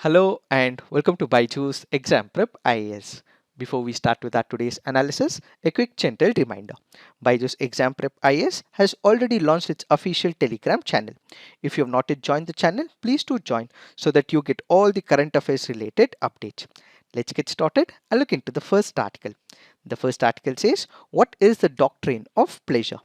Hello and welcome to Byjus Exam Prep IAS. Before we start with our today's analysis, a quick gentle reminder. Byjus Exam Prep IAS has already launched its official Telegram channel. If you have not yet joined the channel, please do join so that you get all the current affairs related updates. Let's get started and look into the first article. The first article says, what is the doctrine of pleasure?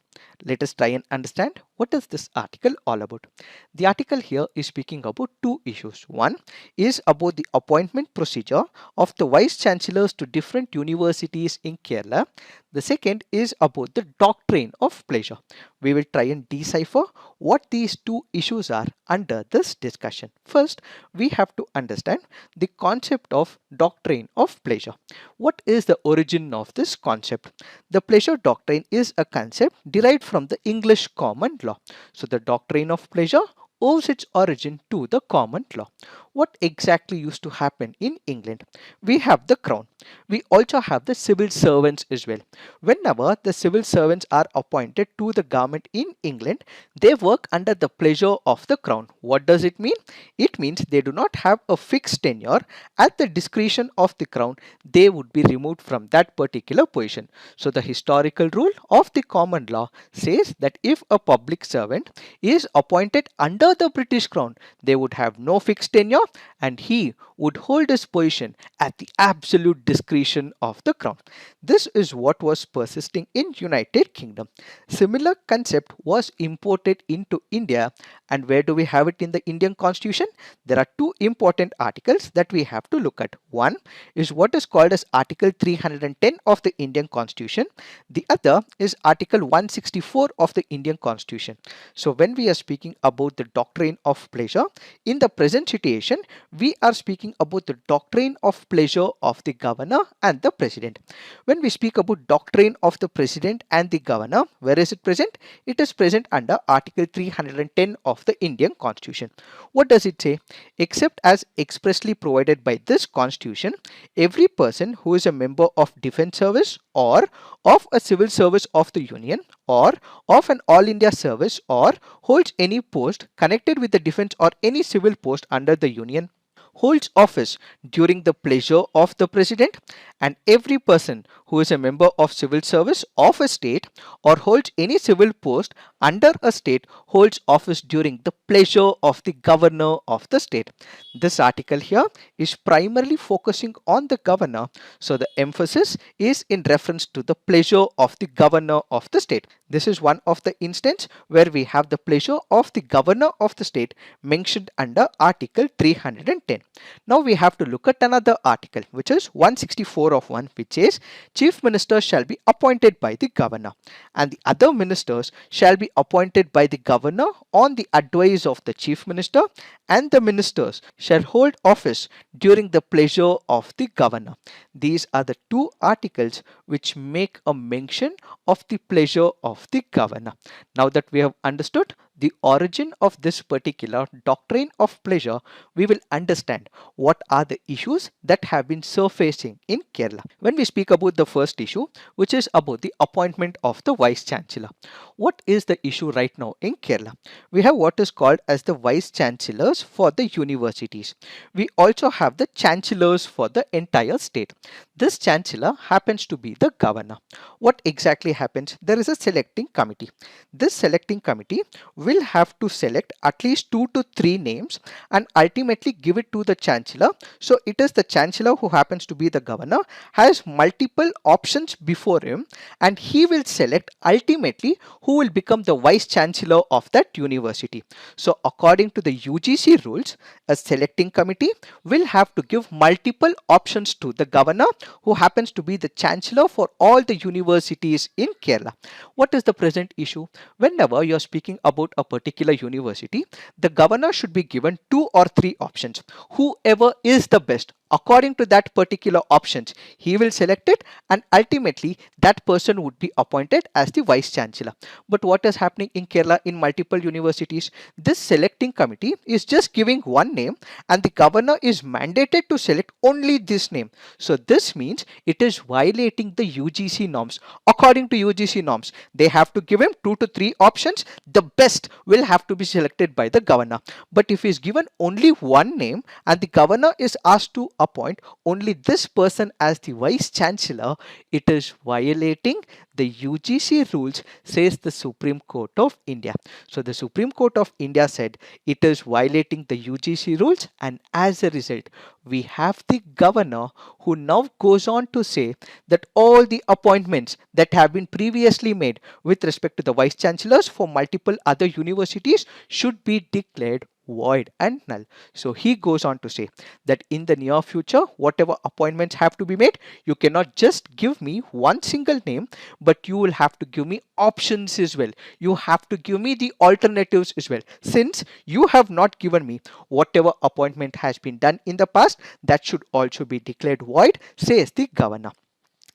Let us try and understand what is this article all about. The article here is speaking about two issues. One is about the appointment procedure of the vice chancellors to different universities in Kerala. The second is about the doctrine of pleasure. We will try and decipher what these two issues are under this discussion. First, we have to understand the concept of doctrine of pleasure. What is the origin of this concept? The pleasure doctrine is a concept derived from the English common law. So the doctrine of pleasure owes its origin to the common law. What exactly used to happen in England? We have the crown. We also have the civil servants as well. Whenever the civil servants are appointed to the government in England, they work under the pleasure of the crown. What does it mean? It means they do not have a fixed tenure. At the discretion of the crown, they would be removed from that particular position. So the historical rule of the common law says that if a public servant is appointed under the British crown, they would have no fixed tenure and he would hold his position at the absolute discretion of the crown. This is what was persisting in United Kingdom. Similar concept was imported into India, and where do we have it in the Indian Constitution? There are two important articles that we have to look at. One is what is called as Article 310 of the Indian Constitution. The other is Article 164 of the Indian Constitution. So when we are speaking about the doctrine of pleasure, in the present situation, we are speaking about the doctrine of pleasure of the governor and the president. When we speak about doctrine of the president and the governor, where is it present? It is present under Article 310 of the Indian Constitution. What does it say? Except as expressly provided by this Constitution, every person who is a member of defense service or of a civil service of the Union or of an all India service or holds any post connected with the defense or any civil post under the Union holds office during the pleasure of the president, and every person who is a member of civil service of a state or holds any civil post under a state holds office during the pleasure of the governor of the state. This article here is primarily focusing on the governor, so the emphasis is in reference to the pleasure of the governor of the state. This is one of the instance where we have the pleasure of the governor of the state mentioned under Article 310. Now we have to look at another article, which is 164 of 1, which says chief minister shall be appointed by the governor and the other ministers shall be appointed by the governor on the advice of the chief minister, and the ministers shall hold office during the pleasure of the governor. These are the two articles which make a mention of the pleasure of the governor. Now that we have understood the origin of this particular doctrine of pleasure, we will understand what are the issues that have been surfacing in Kerala. When we speak about the first issue, which is about the appointment of the vice chancellor, what is the issue right now in Kerala? We have what is called as the vice chancellors for the universities. We also have the chancellors for the entire state. This chancellor happens to be the governor. What exactly happens? There is a selecting committee. This selecting committee will have to select at least 2 to 3 names and ultimately give it to the chancellor. So it is the chancellor, who happens to be the governor, has multiple options before him, and he will select ultimately who will become the vice chancellor of that university. So according to the UGC rules, a selecting committee will have to give multiple options to the governor, who happens to be the chancellor for all the universities in Kerala. What is the present issue? Whenever you are speaking about a particular university, the governor should be given 2 or 3 options. Whoever is the best according to that particular options, he will select it, and ultimately that person would be appointed as the vice chancellor. But what is happening in Kerala in multiple universities? This selecting committee is just giving one name, and the governor is mandated to select only this name. So this means it is violating the UGC norms. According to UGC norms, they have to give him 2 to 3 options. The best will have to be selected by the governor. But if he is given only one name and the governor is asked to appoint only this person as the vice chancellor, it is violating the UGC rules, says the Supreme Court of India. So the Supreme Court of India said it is violating the UGC rules, and as a result, we have the governor who now goes on to say that all the appointments that have been previously made with respect to the vice chancellors for multiple other universities should be declared void and null. So he goes on to say that in the near future, whatever appointments have to be made, you cannot just give me one single name, but you will have to give me options as well. You have to give me the alternatives as well. Since you have not given me whatever appointment has been done in the past, that should also be declared void, says the governor.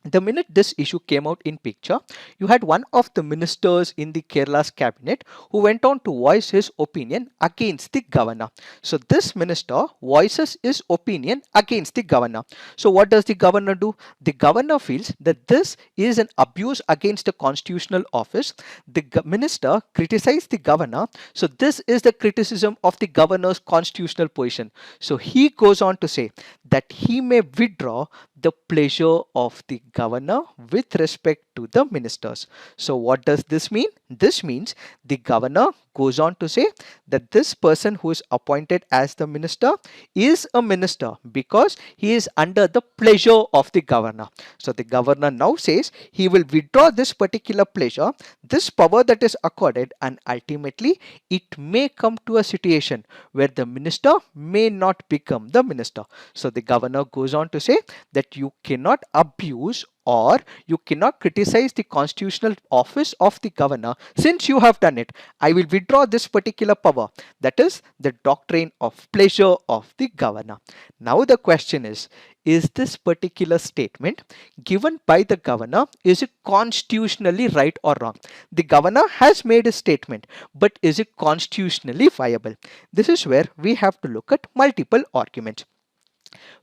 The minute this issue came out in picture, you had one of the ministers in the Kerala's cabinet who went on to voice his opinion against the governor. So this minister voices his opinion against the governor. So what does the governor do? The governor feels that this is an abuse against the constitutional office. The minister criticized the governor. So this is the criticism of the governor's constitutional position. So he goes on to say that he may withdraw the pleasure of the governor with respect to the ministers. So what does this mean? This means the governor goes on to say that this person who is appointed as the minister is a minister because he is under the pleasure of the governor. So the governor now says he will withdraw this particular pleasure, this power that is accorded, and ultimately it may come to a situation where the minister may not become the minister. So the governor goes on to say that you cannot abuse or you cannot criticize the constitutional office of the governor. Since you have done it, I will withdraw this particular power. That is the doctrine of pleasure of the governor. Now the question is this particular statement given by the governor, is it constitutionally right or wrong? The governor has made a statement, but is it constitutionally viable? This is where we have to look at multiple arguments.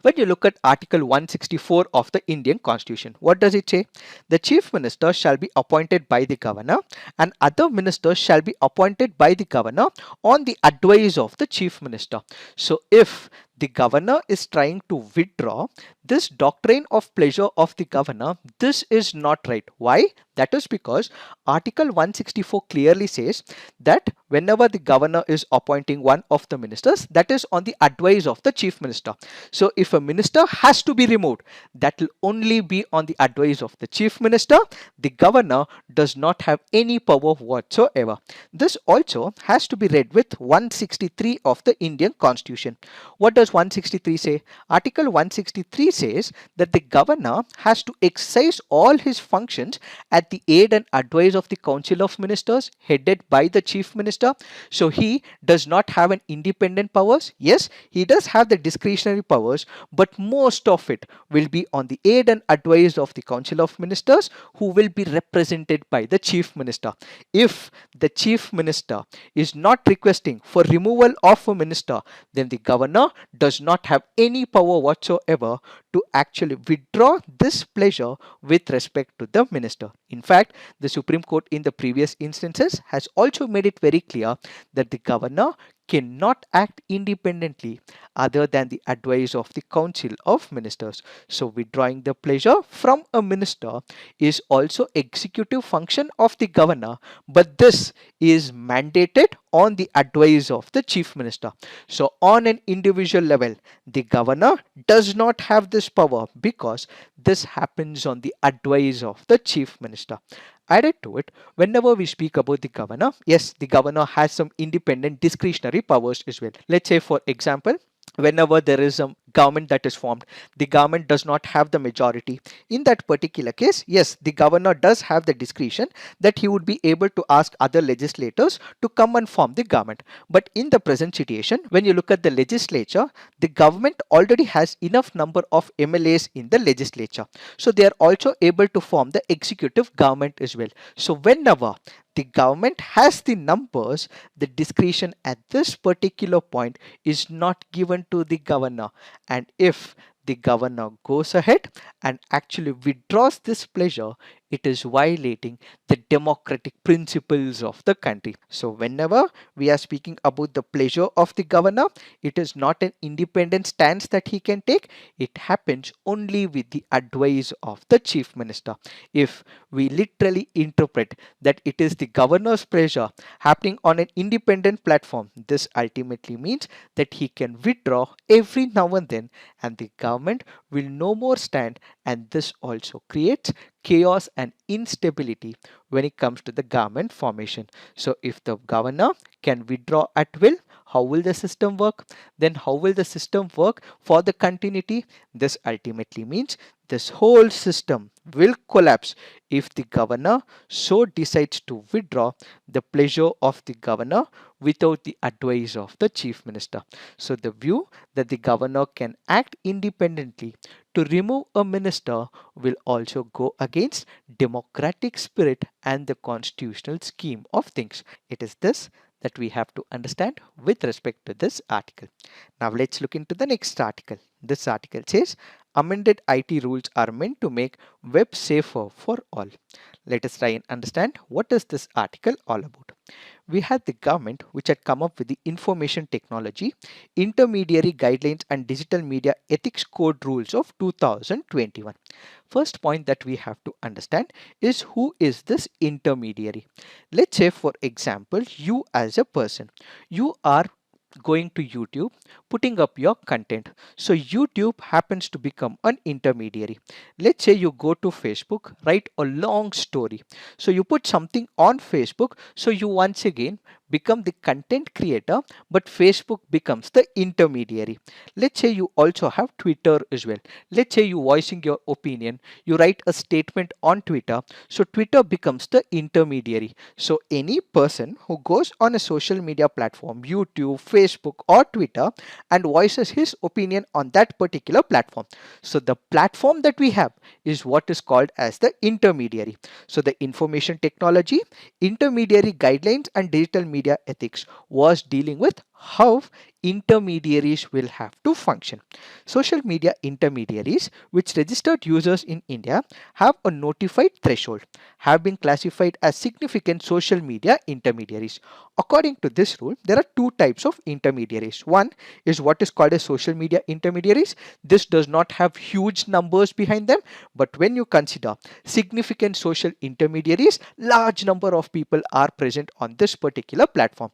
When you look at Article 164 of the Indian Constitution, what does it say? The Chief Minister shall be appointed by the Governor, and other ministers shall be appointed by the Governor on the advice of the Chief Minister. So if the governor is trying to withdraw this doctrine of pleasure of the governor, this is not right. Why? That is because Article 164 clearly says that whenever the governor is appointing one of the ministers, that is on the advice of the chief minister. So if a minister has to be removed, that will only be on the advice of the chief minister. The governor does not have any power whatsoever. This also has to be read with 163 of the Indian Constitution. What does 163 say? Article 163 says that the governor has to exercise all his functions at the aid and advice of the Council of Ministers headed by the Chief Minister. So he does not have an independent powers. Yes, he does have the discretionary powers, but most of it will be on the aid and advice of the Council of Ministers, who will be represented by the Chief Minister. If the Chief Minister is not requesting for removal of a minister, then the governor does not have any power whatsoever to actually withdraw this pleasure with respect to the minister. In fact, the Supreme Court in the previous instances has also made it very clear that the governor cannot act independently other than the advice of the Council of Ministers. So withdrawing the pleasure from a minister is also executive function of the governor, but this is mandated on the advice of the chief minister. So on an individual level, the governor does not have this power because this happens on the advice of the chief minister. Added to it, whenever we speak about the governor, yes, the governor has some independent discretionary powers as well. Let's say, for example, whenever there is a government that is formed, the government does not have the majority. In that particular case, yes, the governor does have the discretion that he would be able to ask other legislators to come and form the government. But in the present situation, when you look at the legislature, the government already has enough number of MLAs in the legislature, so they are also able to form the executive government as well. So whenever the government has the numbers, the discretion at this particular point is not given to the governor. And if the governor goes ahead and actually withdraws this pleasure, it is violating the democratic principles of the country. So whenever we are speaking about the pleasure of the governor, it is not an independent stance that he can take. It happens only with the advice of the chief minister. If we literally interpret that it is the governor's pleasure happening on an independent platform, this ultimately means that he can withdraw every now and the government will no more stand, and this also creates chaos and instability when it comes to the government formation. So if the governor can withdraw at will, how will the system work? Then how will the system work for the continuity? This ultimately means this whole system will collapse if the governor so decides to withdraw the pleasure of the governor without the advice of the chief minister. So the view that the governor can act independently to remove a minister will also go against democratic spirit and the constitutional scheme of things. It is this that we have to understand with respect to this article. Now let's look into the next article. This article says amended IT rules are meant to make web safer for all. Let us try and understand what is this article all about. We had the government which had come up with the information technology, intermediary guidelines and digital media ethics code rules of 2021. First point that we have to understand is who is this intermediary. Let's say for example, you as a person, you are going to YouTube, putting up your content. So YouTube happens to become an intermediary. Let's say you go to Facebook, write a long story. So you put something on Facebook. So you once again become the content creator, but Facebook becomes the intermediary. Let's say you also have Twitter as well. Let's say you voicing your opinion, you write a statement on Twitter. So Twitter becomes the intermediary. So any person who goes on a social media platform, YouTube, Facebook or Twitter, and voices his opinion on that particular platform. So the platform that we have is what is called as the intermediary. So the information technology, intermediary guidelines and digital media ethics was dealing with how intermediaries will have to function. Social media intermediaries which registered users in India have a notified threshold, have been classified as significant social media intermediaries. According to this rule, there are two types of intermediaries. One is what is called as social media intermediaries. This does not have huge numbers behind them, but when you consider significant social intermediaries, large number of people are present on this particular platform.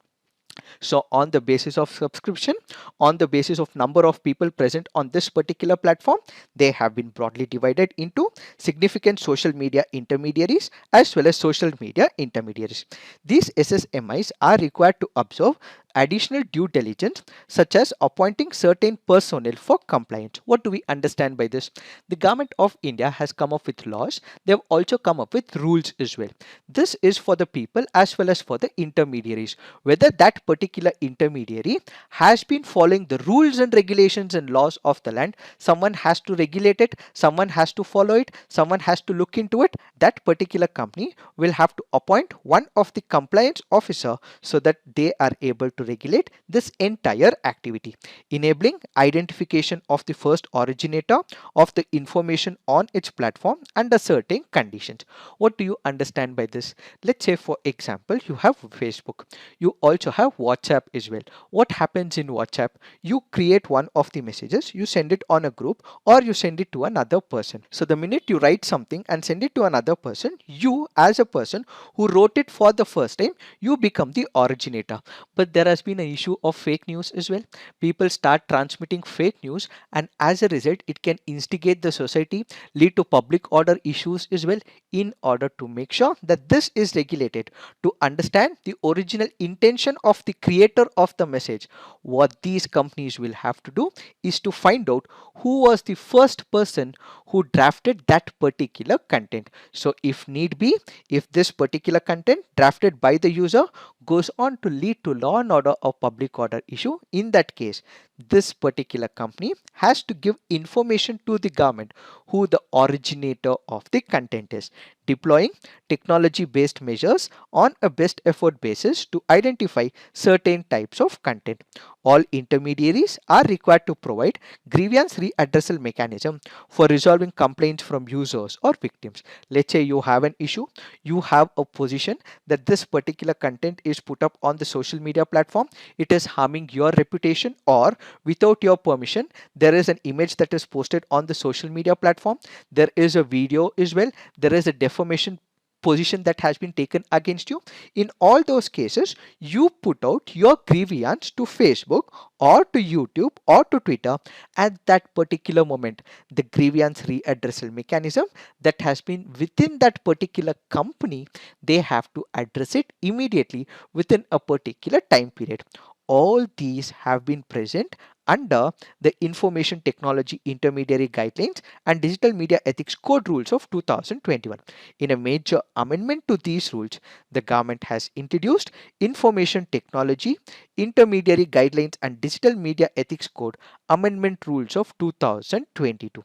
So on the basis of subscription, on the basis of number of people present on this particular platform, they have been broadly divided into significant social media intermediaries as well as social media intermediaries. These SSMIs are required to observe additional due diligence such as appointing certain personnel for compliance. What do we understand by this? The government of India has come up with laws. They have also come up with rules as well. This is for the people as well as for the intermediaries. Whether that particular intermediary has been following the rules and regulations and laws of the land, someone has to regulate it, someone has to follow it, someone has to look into it. That particular company will have to appoint one of the compliance officer so that they are able to regulate this entire activity, enabling identification of the first originator of the information on its platform under certain conditions. What do you understand by this? Let's say for example, you have Facebook, you also have WhatsApp as well. What happens in WhatsApp? You create one of the messages, you send it on a group or you send it to another person. So the minute you write something and send it to another person, you as a person who wrote it for the first time, you become the originator. But there has been an issue of fake news as well. People start transmitting fake news, and as a result, it can instigate the society, lead to public order issues as well. In order to make sure that this is regulated, to understand the original intention of the creator of the message, what these companies will have to do is to find out who was the first person who drafted that particular content. So if need be, if this particular content drafted by the user goes on to lead to law and order or public order issue, in that case, this particular company has to give information to the government who the originator of the content is, deploying technology based measures on a best effort basis to identify certain types of content. All intermediaries are required to provide grievance readdressal mechanism for resolving complaints from users or victims. Let's say you have an issue, you have a position that this particular content is put up on the social media platform, it is harming your reputation, or without your permission there is an image that is posted on the social media platform, there is a video as well, there is a defamation position that has been taken against you. In all those cases, you put out your grievance to Facebook or to YouTube or to Twitter. At that particular moment, the grievance readdressal mechanism that has been within that particular company, they have to address it immediately within a particular time period. All these have been present under the Information Technology Intermediary Guidelines and Digital Media Ethics Code Rules of 2021. In a major amendment to these rules, the government has introduced Information Technology Intermediary Guidelines and Digital Media Ethics Code Amendment Rules of 2022.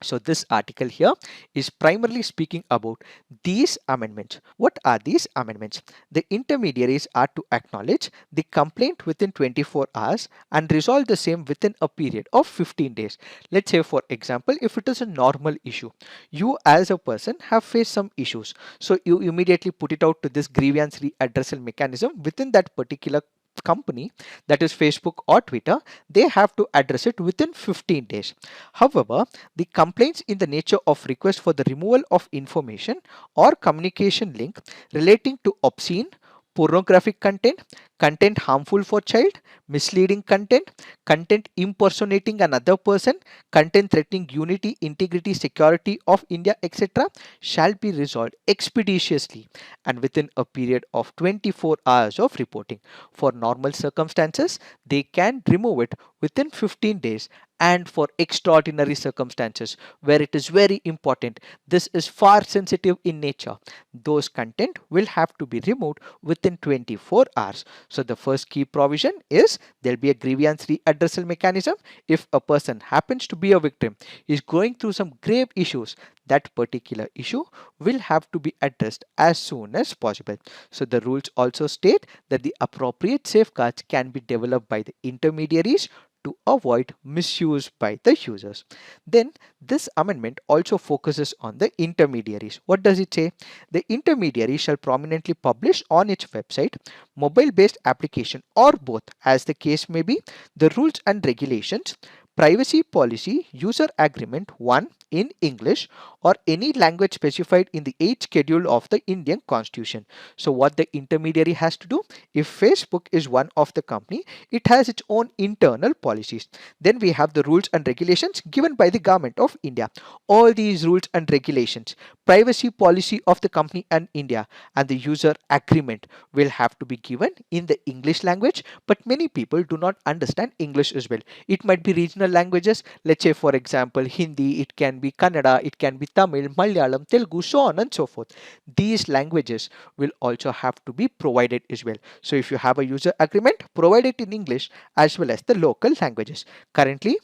So this article here is primarily speaking about these amendments. What are these amendments? The intermediaries are to acknowledge the complaint within 24 hours and resolve the same within a period of 15 days. Let's say, for example, if it is a normal issue, you as a person have faced some issues. So you immediately put it out to this grievance readdressal mechanism within that particular company, that is Facebook or Twitter. They have to address it within 15 days. However, the complaints in the nature of request for the removal of information or communication link relating to obscene, pornographic content, content harmful for child, misleading content, content impersonating another person, content threatening unity, integrity, security of India, etc., shall be resolved expeditiously and within a period of 24 hours of reporting. For normal circumstances, they can remove it within 15 days, and for extraordinary circumstances where it is very important, this is far sensitive in nature, those content will have to be removed within 24 hours. So the first key provision is there will be a grievance readdressal mechanism. If a person happens to be a victim, is going through some grave issues, that particular issue will have to be addressed as soon as possible. So the rules also state that the appropriate safeguards can be developed by the intermediaries to avoid misuse by the users. Then this amendment also focuses on the intermediaries. What does it say? The intermediary shall prominently publish on its website, mobile based application, or both as the case may be, the rules and regulations, privacy policy, user agreement 1 in English or any language specified in the 8th schedule of the Indian Constitution. So what the intermediary has to do, if Facebook is one of the company, it has its own internal policies. Then we have the rules and regulations given by the government of India. All these rules and regulations, privacy policy of the company and India, and the user agreement will have to be given in the English language, but many people do not understand English as well. It might be regional languages, let's say for example Hindi, it can be Kannada, it can be Tamil, Malayalam, Telugu, so on and so forth. These languages will also have to be provided as well. So if you have a user agreement, provide it in English as well as the local languages. Currently,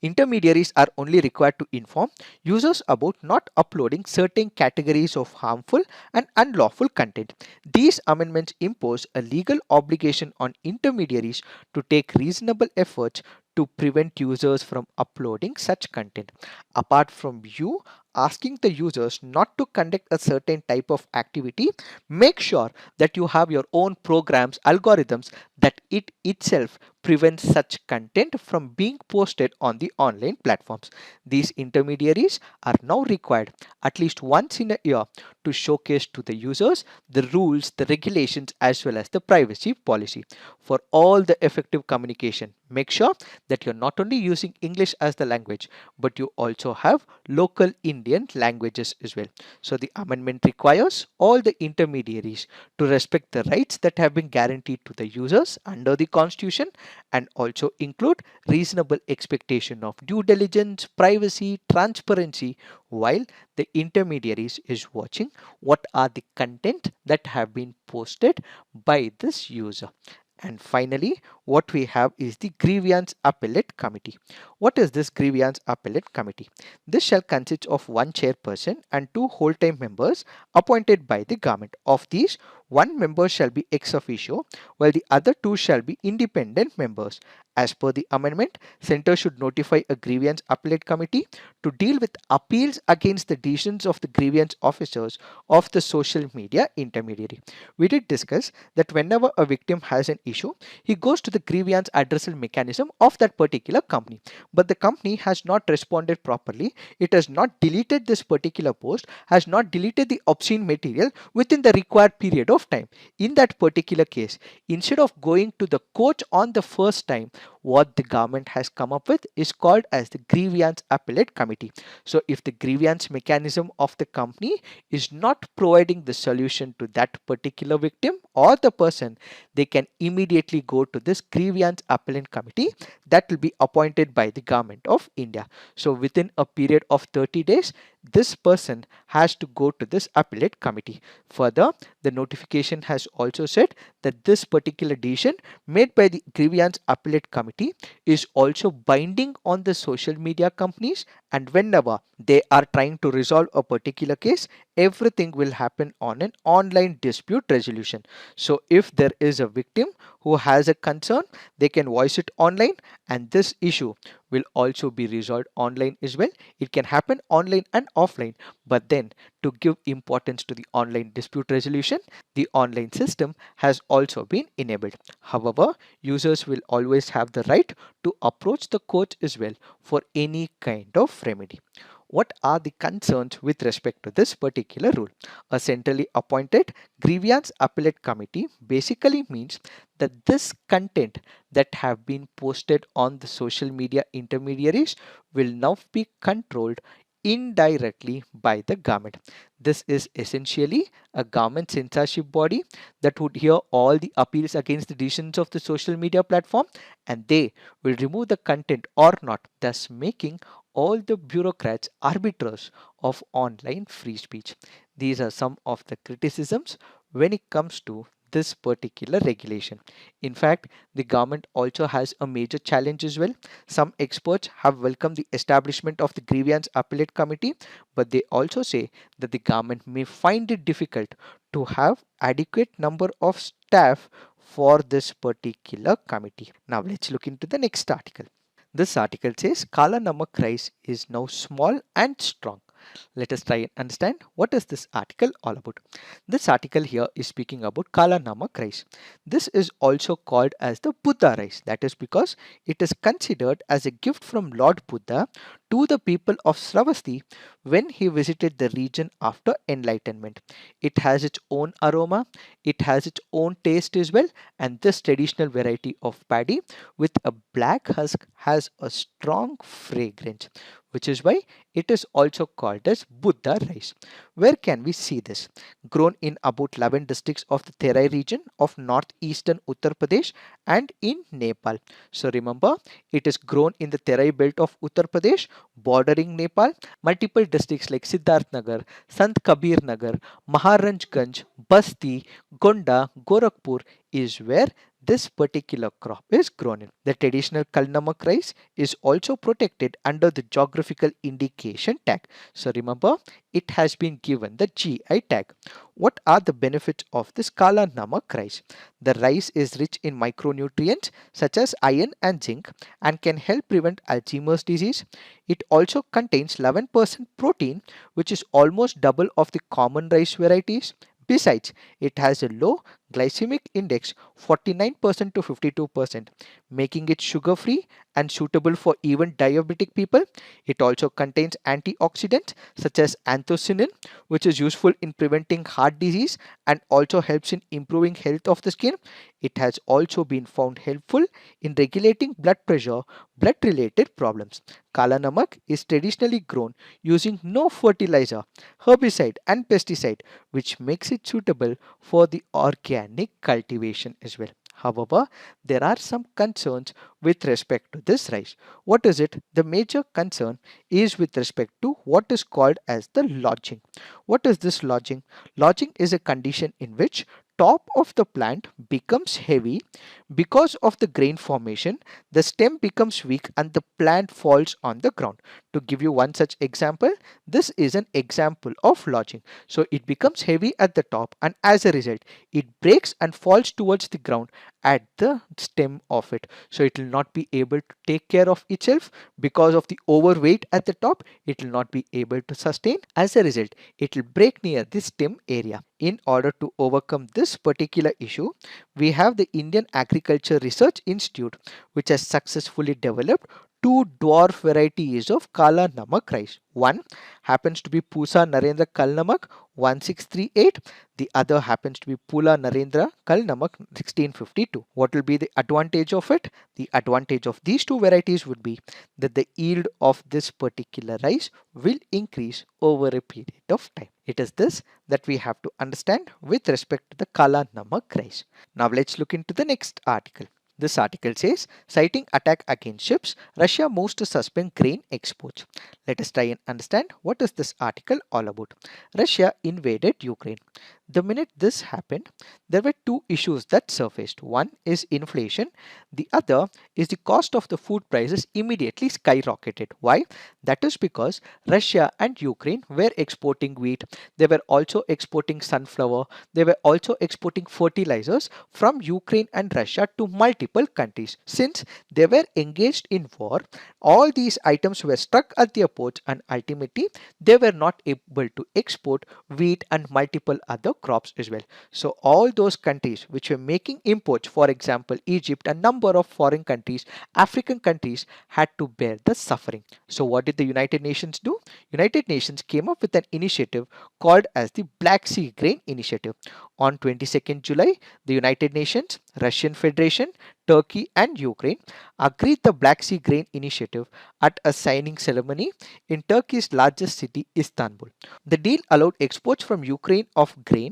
intermediaries are only required to inform users about not uploading certain categories of harmful and unlawful content. These amendments impose a legal obligation on intermediaries to take reasonable efforts to prevent users from uploading such content. Apart from you asking the users not to conduct a certain type of activity, make sure that you have your own programs, algorithms that it itself prevent such content from being posted on the online platforms. These intermediaries are now required at least once in a year to showcase to the users the rules, the regulations, as well as the privacy policy. For all the effective communication, make sure that you're not only using English as the language, but you also have local Indian languages as well. So the amendment requires all the intermediaries to respect the rights that have been guaranteed to the users under the constitution, and also include reasonable expectation of due diligence, privacy, transparency, while the intermediaries is watching what are the content that have been posted by this user. And finally, what we have is the grievance appellate committee. What is this grievance appellate committee? This shall consist of one chairperson and two whole-time members appointed by the government. Of these, one member shall be ex officio, while the other two shall be independent members. As per the amendment, Centre should notify a grievance appellate committee to deal with appeals against the decisions of the grievance officers of the social media intermediary. We did discuss that whenever a victim has an issue, he goes to the grievance addressal mechanism of that particular company. But the company has not responded properly. It has not deleted this particular post, has not deleted the obscene material within the required period of time. In that particular case, instead of going to the court on the first time, what the government has come up with is called as the grievance appellate committee. So if the grievance mechanism of the company is not providing the solution to that particular victim or the person, they can immediately go to this grievance appellate committee that will be appointed by the government of India. So within a period of 30 days, this person has to go to this appellate committee. Further, the notification has also said that this particular decision made by the grievance appellate committee is also binding on the social media companies, and whenever they are trying to resolve a particular case, everything will happen on an online dispute resolution. So if there is a victim who has a concern, they can voice it online, and this issue will also be resolved online as well. It can happen online and offline, but then to give importance to the online dispute resolution, the online system has also been enabled. However, users will always have the right to approach the court as well for any kind of remedy. What are the concerns with respect to this particular rule? A centrally appointed grievance appellate committee basically means that this content that have been posted on the social media intermediaries will now be controlled indirectly by the government. This is essentially a government censorship body that would hear all the appeals against the decisions of the social media platform, and they will remove the content or not, thus making all the bureaucrats arbiters of online free speech. These are some of the criticisms when it comes to this particular regulation. In fact, the government also has a major challenge as well. Some experts have welcomed the establishment of the grievance appellate committee, but they also say that the government may find it difficult to have adequate number of staff for this particular committee. Now let's look into the next article. This article says Kalanamak rice is now small and strong. Let us try and understand what is this article all about. This article here is speaking about Kalanamak rice. This is also called as the Buddha rice. That is because it is considered as a gift from Lord Buddha to the people of Sravasti when he visited the region after enlightenment. It has its own aroma, it has its own taste as well, and this traditional variety of paddy with a black husk has a strong fragrance, which is why it is also called as Buddha rice. Where can we see this? Grown in about 11 districts of the Terai region of northeastern Uttar Pradesh and in Nepal. So remember, it is grown in the Terai belt of Uttar Pradesh bordering Nepal. Multiple districts like Siddharth Nagar, Sant Kabir Nagar, Maharanjganj, Basti, Gonda, Gorakhpur is where this particular crop is grown in. The traditional Kalanamak rice is also protected under the geographical indication tag. So remember, it has been given the GI tag. What are the benefits of this Kalanamak rice? The rice is rich in micronutrients such as iron and zinc and can help prevent Alzheimer's disease. It also contains 11% protein, which is almost double of the common rice varieties. Besides, it has a low glycemic index 49% to 52%, making it sugar free and suitable for even diabetic people. It also contains antioxidants such as anthocyanin, which is useful in preventing heart disease and also helps in improving health of the skin. It has also been found helpful in regulating blood pressure, blood related problems. Kalanamak is traditionally grown using no fertilizer, herbicide and pesticide, which makes it suitable for the organic cultivation as well. However, there are some concerns with respect to this rice. What is it? The major concern is with respect to what is called as the lodging. What is this lodging? Lodging is a condition in which top of the plant becomes heavy because of the grain formation. The stem becomes weak and the plant falls on the ground. To give you one such example, this is an example of lodging. So it becomes heavy at the top and as a result it breaks and falls towards the ground at the stem of it. So it will not be able to take care of itself because of the overweight at the top. It will not be able to sustain. As a result, it will break near the stem area. In order to overcome this particular issue, we have the Indian Agriculture Research Institute, which has successfully developed two dwarf varieties of Kalanamak rice. One happens to be Pusa Narendra Kalanamak 1638. The other happens to be Pula Narendra Kalanamak 1652. What will be the advantage of it? The advantage of these two varieties would be that the yield of this particular rice will increase over a period of time. It is this that we have to understand with respect to the Kalanamak rice. Now let's look into the next article. This article says, citing attack against ships, Russia moves to suspend grain exports. Let us try and understand what is this article all about. Russia invaded Ukraine. The minute this happened, there were two issues that surfaced. One is inflation. The other is the cost of the food prices immediately skyrocketed. Why? That is because Russia and Ukraine were exporting wheat. They were also exporting sunflower. They were also exporting fertilizers from Ukraine and Russia to multiple countries. Since they were engaged in war, all these items were stuck at their ports and ultimately they were not able to export wheat and multiple other crops as well. So all those countries which were making imports, for example Egypt, a number of foreign countries, African countries, had to bear the suffering. So what did the United Nations do? United Nations came up with an initiative called as the Black Sea Grain Initiative. On 22nd July, the United Nations, Russian Federation, Turkey and Ukraine agreed the Black Sea Grain Initiative at a signing ceremony in Turkey's largest city, Istanbul. The deal allowed exports from Ukraine of grain,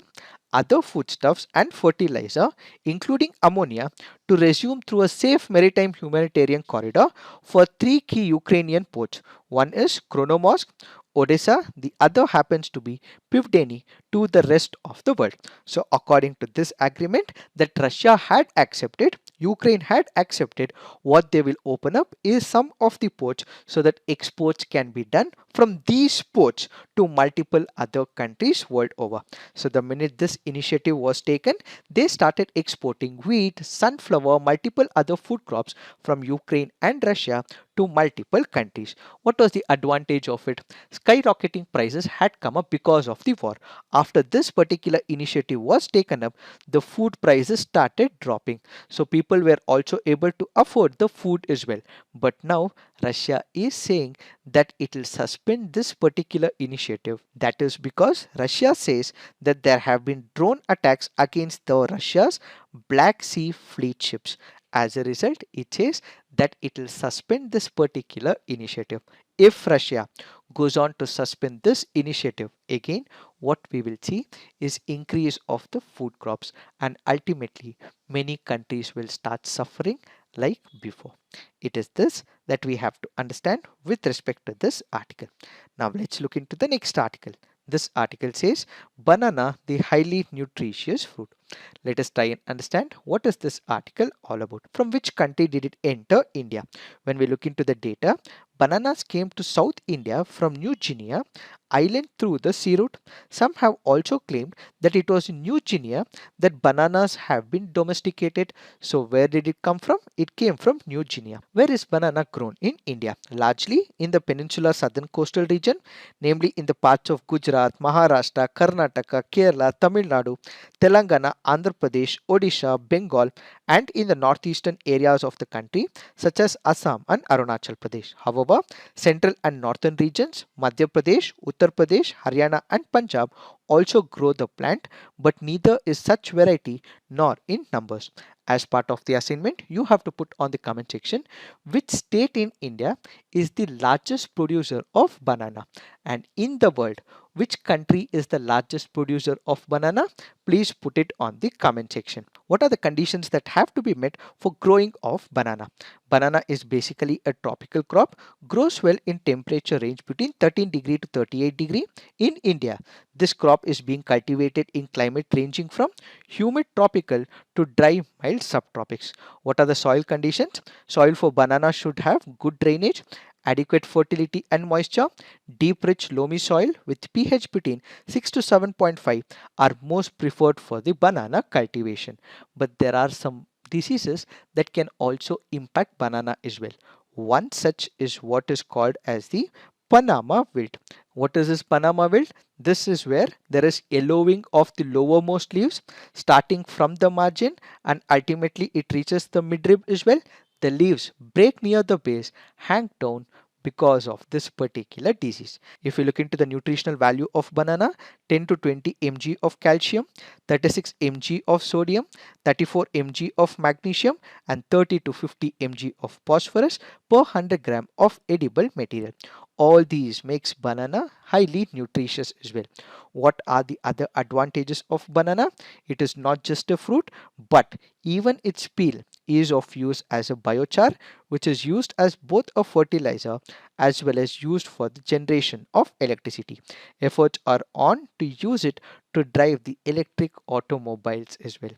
other foodstuffs and fertilizer, including ammonia, to resume through a safe maritime humanitarian corridor for three key Ukrainian ports. One is Kronomorsk, Odessa, the other happens to be Pivdeni, to the rest of the world. So according to this agreement that Russia had accepted, Ukraine had accepted, what they will open up is some of the ports so that exports can be done from these ports to multiple other countries world over. So the minute this initiative was taken, they started exporting wheat, sunflower, multiple other food crops from Ukraine and Russia to multiple countries. What was the advantage of it? Skyrocketing prices had come up because of the war. After this particular initiative was taken up, the food prices started dropping. So people were also able to afford the food as well. But now Russia is saying that it will suspend this particular initiative. That is because Russia says that there have been drone attacks against the Russia's Black Sea fleet ships. As a result, it says that it will suspend this particular initiative. If Russia goes on to suspend this initiative again, what we will see is increase of the food crops and ultimately many countries will start suffering like before. It is this that we have to understand with respect to this article. Now let's look into the next article. This article says banana, the highly nutritious fruit. Let us try and understand what is this article all about. From which country did it enter India? When we look into the data, bananas came to South India from New Guinea island through the sea route. Some have also claimed that it was in New Guinea that bananas have been domesticated. So where did it come from? It came from New Guinea. Where is banana grown in India? Largely in the peninsular southern coastal region, namely in the parts of Gujarat, Maharashtra, Karnataka, Kerala, Tamil Nadu, Telangana, Andhra Pradesh, Odisha, Bengal, and in the northeastern areas of the country such as Assam and Arunachal Pradesh. However, central and northern regions, Madhya Pradesh, Uttar Pradesh, Haryana, and Punjab also grow the plant, but neither is such variety nor in numbers. As part of the assignment, you have to put on the comment section which state in India is the largest producer of banana, and in the world which country is the largest producer of banana. Please put it on the comment section. What are the conditions that have to be met for growing of banana? Banana is basically a tropical crop, grows well in temperature range between 13 degree to 38 degree. In India, this crop is being cultivated in climate ranging from humid tropical to dry mild subtropics. What are the soil conditions? Soil for banana should have good drainage, adequate fertility and moisture. Deep rich loamy soil with pH between 6 to 7.5 are most preferred for the banana cultivation. But there are some diseases that can also impact banana as well. One such is what is called as the Panama wilt. What is this Panama wilt? This is where there is yellowing of the lowermost leaves starting from the margin, and ultimately it reaches the midrib as well. The leaves break near the base, hang down because of this particular disease. If you look into the nutritional value of banana, 10 to 20 mg of calcium, 36 mg of sodium, 34 mg of magnesium, and 30 to 50 mg of phosphorus per 100 gram of edible material. All these makes banana highly nutritious as well. What are the other advantages of banana? It is not just a fruit, but even its peel is of use as a biochar, which is used as both a fertilizer as well as used for the generation of electricity. Efforts are on to use it to drive the electric automobiles as well.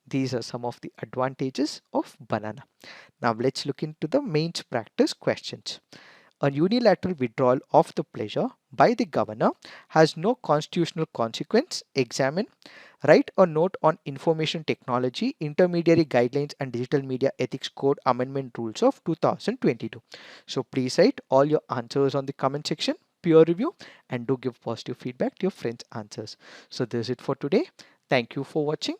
These are some of the advantages of banana. Now let's look into the mains practice questions. A unilateral withdrawal of the pleasure by the governor has no constitutional consequence. Examine. Write a note on information technology, intermediary guidelines and digital media ethics code amendment rules of 2022. So please write all your answers on the comment section, peer review, and do give positive feedback to your friends' answers. So this is it for today. Thank you for watching.